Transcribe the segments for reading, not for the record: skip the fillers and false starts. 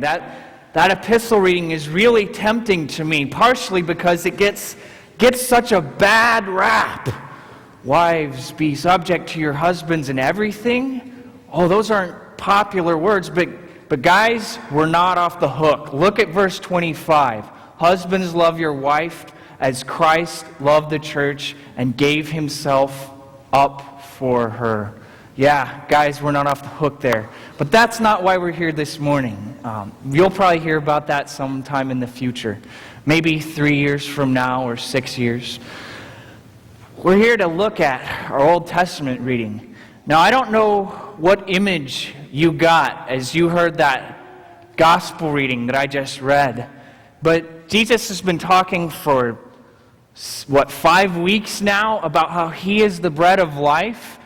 That epistle reading is really tempting to me, partially because it gets such a bad rap. Wives, be subject to your husbands in everything. Oh, those aren't popular words, but guys, we're not off the hook. Look at verse 25. Husbands, love your wife as Christ loved the church and gave himself up for her. Yeah, guys, we're not off the hook there. But that's not why we're here this morning. You'll probably hear about that sometime in the future. Maybe 3 years from now or 6 years. We're here to look at our Old Testament reading. Now, I don't know what image you got as you heard that gospel reading that I just read. But Jesus has been talking for, 5 weeks now about how he is the bread of life.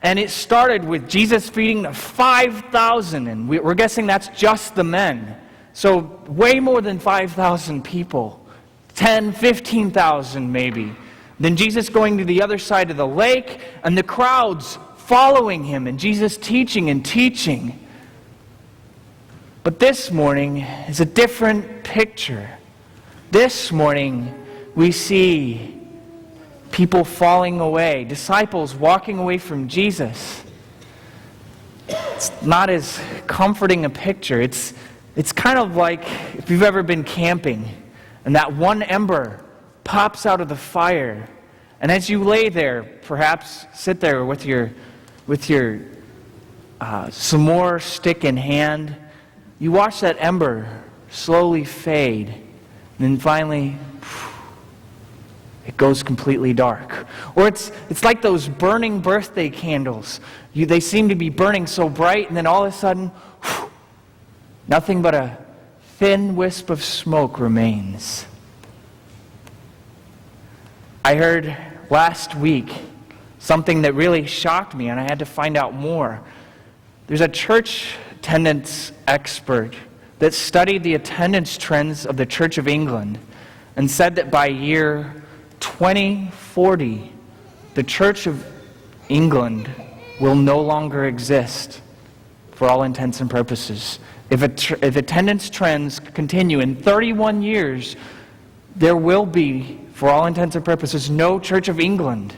And it started with Jesus feeding the 5,000, and we're guessing that's just the men. So way more than 5,000 people. 10, 15,000 maybe. Then Jesus going to the other side of the lake, and the crowds following him, and Jesus teaching and teaching. But this morning is a different picture. This morning we see people falling away, disciples walking away from Jesus. It's not as comforting a picture. It's kind of like if you've ever been camping and that one ember pops out of the fire, and as you lay there, perhaps sit there with your s'more stick in hand, you watch that ember slowly fade, and then finally it goes completely dark. Or it's like those burning birthday candles. They seem to be burning so bright, and then all of a sudden, nothing but a thin wisp of smoke remains. I heard last week something that really shocked me, and I had to find out more. There's a church attendance expert that studied the attendance trends of the Church of England and said that by year 2040, the Church of England will no longer exist for all intents and purposes. If attendance trends continue in 31 years, there will be, for all intents and purposes, no Church of England.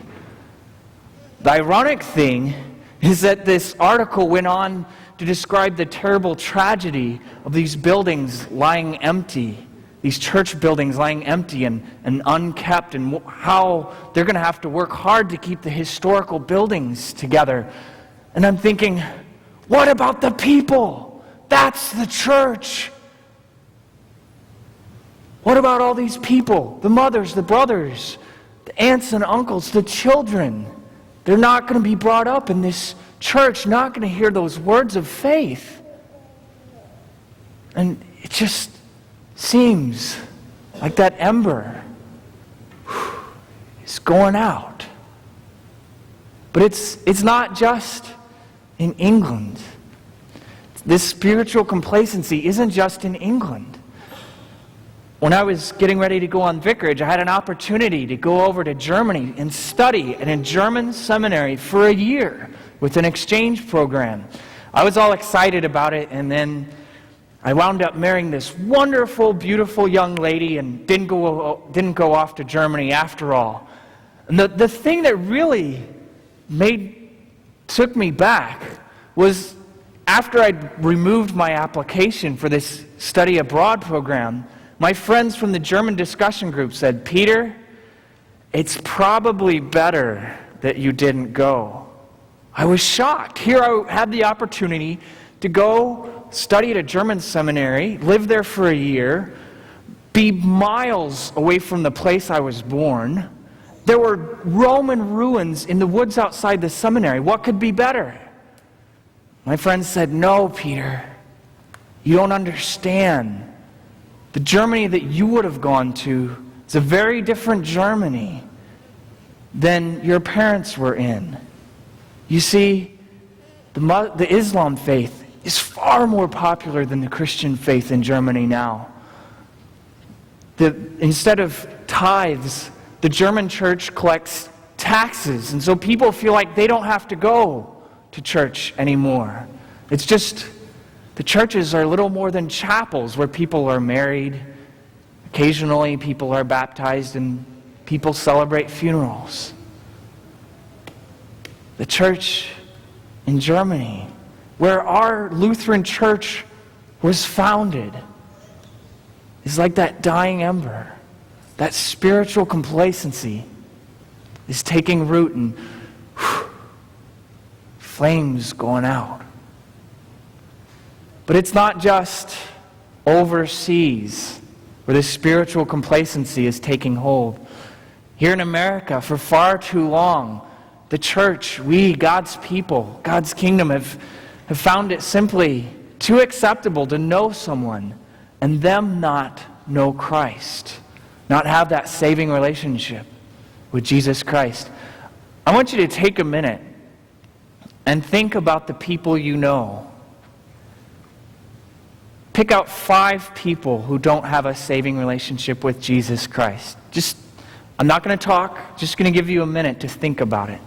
The ironic thing is that this article went on to describe the terrible tragedy of these buildings lying empty. These church buildings lying empty and unkept, and how they're going to have to work hard to keep the historical buildings together. And I'm thinking, what about the people? That's the church. What about all these people? The mothers, the brothers, the aunts and uncles, the children. They're not going to be brought up in this church, not going to hear those words of faith. And it just seems like that ember is going out. But it's not just in England. This spiritual complacency isn't just in England. When I was getting ready to go on vicarage, I had an opportunity to go over to Germany and study in a German seminary for a year with an exchange program. I was all excited about it, and then I wound up marrying this wonderful, beautiful young lady and didn't go off to Germany after all. And the thing that really took me back was after I'd removed my application for this study abroad program, my friends from the German discussion group said, "Peter, it's probably better that you didn't go." I was shocked. Here I had the opportunity to go study at a German seminary, live there for a year, be miles away from the place I was born. There were Roman ruins in the woods outside the seminary. What could be better? My friends said, "No, Peter, you don't understand. The Germany that you would have gone to is a very different Germany than your parents were in. You see, the Islam faith is far more popular than the Christian faith in Germany now. Instead of tithes, the German church collects taxes, and so people feel like they don't have to go to church anymore. There's The churches are little more than chapels where people are married. Occasionally, people are baptized and people celebrate funerals. The church in Germany, where our Lutheran church was founded, is like that dying ember. That spiritual complacency is taking root and flames going out. But it's not just overseas where this spiritual complacency is taking hold. Here in America, for far too long, the church, we, God's people, God's kingdom, have found it simply too acceptable to know someone and them not know Christ, not have that saving relationship with Jesus Christ. I want you to take a minute and think about the people you know. Pick out 5 people who don't have a saving relationship with Jesus Christ. I'm not going to talk, just going to give you a minute to think about it.